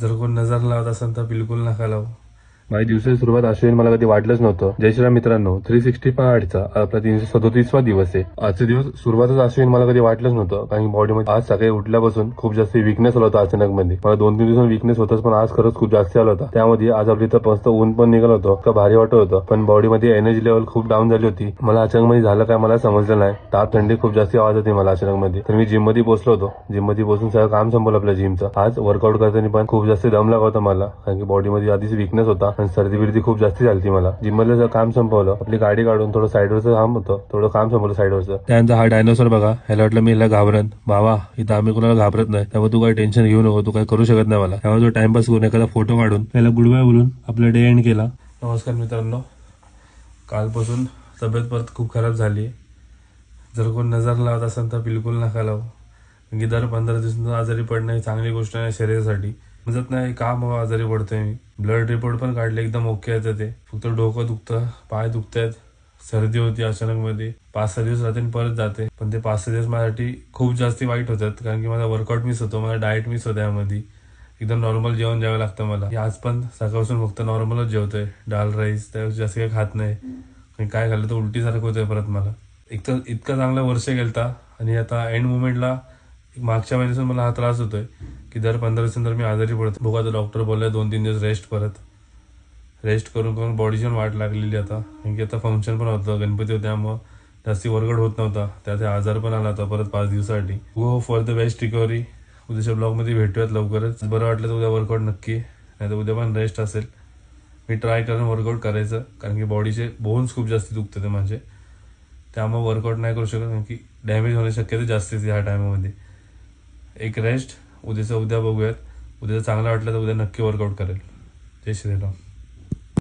जर कोण नजर लावत असेल तर बिलकुल नका लावू. माझी दिवसाची सुरुवात अशी होईल मला कधी वाटलंच नव्हतं. जय श्रीराम मित्रांनो, 365चा आपला 337वा दिवस आहे. आजचा दिवस सुरुवातच अशी होईल मला कधी वाटलंच नव्हतं. कारण की बॉडीमध्ये आज सकाळी उठल्यापासून खूप जास्त विकनेस आला होता अचानक मध्ये. मला 2-3 दिवसांनी विकनेस होताच, पण आज खरंच खूप जास्त आला होता. त्यामध्ये आज आपली तर मस्त ऊन पण निघालं होतं, इतकं भारी वाटत होतं. पण बॉडीमध्ये एनर्जी लेवल खूप डाऊन झाली होती. मला अचानक मध्ये झालं काय मला समजलं नाही. ताप थंडी खूप जास्त आवाज होती मला अचानक मध्ये. तर मी जिम मध्ये पोहोचलो होतो. जिम मध्ये पोहोचून सगळं काम संपवलं आपल्या जिमचं. आज वर्कआउट करताना पण खूप जास्त दम लागत होता मला, कारण की बॉडीमध्ये आधीच विकनेस होता आणि सर्दी बिर्दी खूप जास्त झाली मला. जिम मधलं काम संपवलं, आपली गाडी काढून थोडं साईडवरचं काम होतं, थोडं काम संपवलं साईडवरचं. त्यानंतर हा डायनोसॉर बघा, ह्याला वाटलं मी ह्याला घाबरन. भावा, इथं आम्ही कोणाला घाबरत नाही, त्यामुळे तू काही टेन्शन घेऊ नको, तू काही करू शकत नाही मला. त्यामुळे तो टाइमपास करून एखादा फोटो काढून त्याला गुड बाय बोलून आपला डे एंड केला. नमस्कार मित्रांनो, कालपासून तब्येत परत खूप खराब झाली. जर कोण नजर लावत असेल तर बिलकुल नका लावू. कारण की दर 15 दिवसांनी आजारी पडणं ही चांगली गोष्ट नाही शरीरासाठी. समजत नाही का मग आजारी पडतोय मी. ब्लड रिपोर्ट पण काढले, एकदम ओके येतं ते. फक्त डोकं दुखतं, पाय दुखतायत, सर्दी होती अचानक मध्ये. 5-6 दिवस राहते आणि परत जाते. पण ते 5-6 दिवस माझ्यासाठी खूप जास्त वाईट होतात, कारण की माझा वर्कआउट मिस होतो, माझा डाएट मिस होतो यामध्ये. एकदम नॉर्मल जेवण जेवावं लागतं मला. आज पण सकाळपासून फक्त नॉर्मलच जेवतोय, डाल राईस, त्यावेळेस जास्त काही खात नाही. आणि काय खाल्लं तर उलटीसारखं होतंय परत मला. एक तर इतका चांगला वर्ष गेलता आणि आता एंड मुमेंटला मागच्या महिन्यापासून मला हा त्रास होतोय की दर 15 दिवसांतर मी आजारी पडतो. बघा, तर डॉक्टर बोलले 2-3 दिवस रेस्ट. परत रेस्ट करून करून बॉडीची पण वाट लागलेली आता. कारण की आता फंक्शन पण होतं, गणपती होते, त्यामुळं जास्ती वर्कआउट होत नव्हता. त्यात आजार पण आला होता परत 5 दिवसासाठी. Go for the best recovery. उद्याच्या ब्लॉगमध्ये भेटूयात लवकरच. बरं वाटलं तर उद्या वर्कआउट नक्की, नाही तर उद्या पण रेस्ट असेल. मी ट्राय करेन वर्कआउट करायचं, कारण की बॉडीचे बोन्स खूप जास्त दुखते ते माझे. त्यामुळे वर्कआउट नाही करू शकत, कारण की डॅमेज होण्याची शक्यता जास्त असते ह्या टायमामध्ये. एक रेस्ट, उद्याचं उद्या बघूयात. उद्या चांगलं वाटलं तर उद्या नक्की वर्कआउट करेल. जय श्रीराम.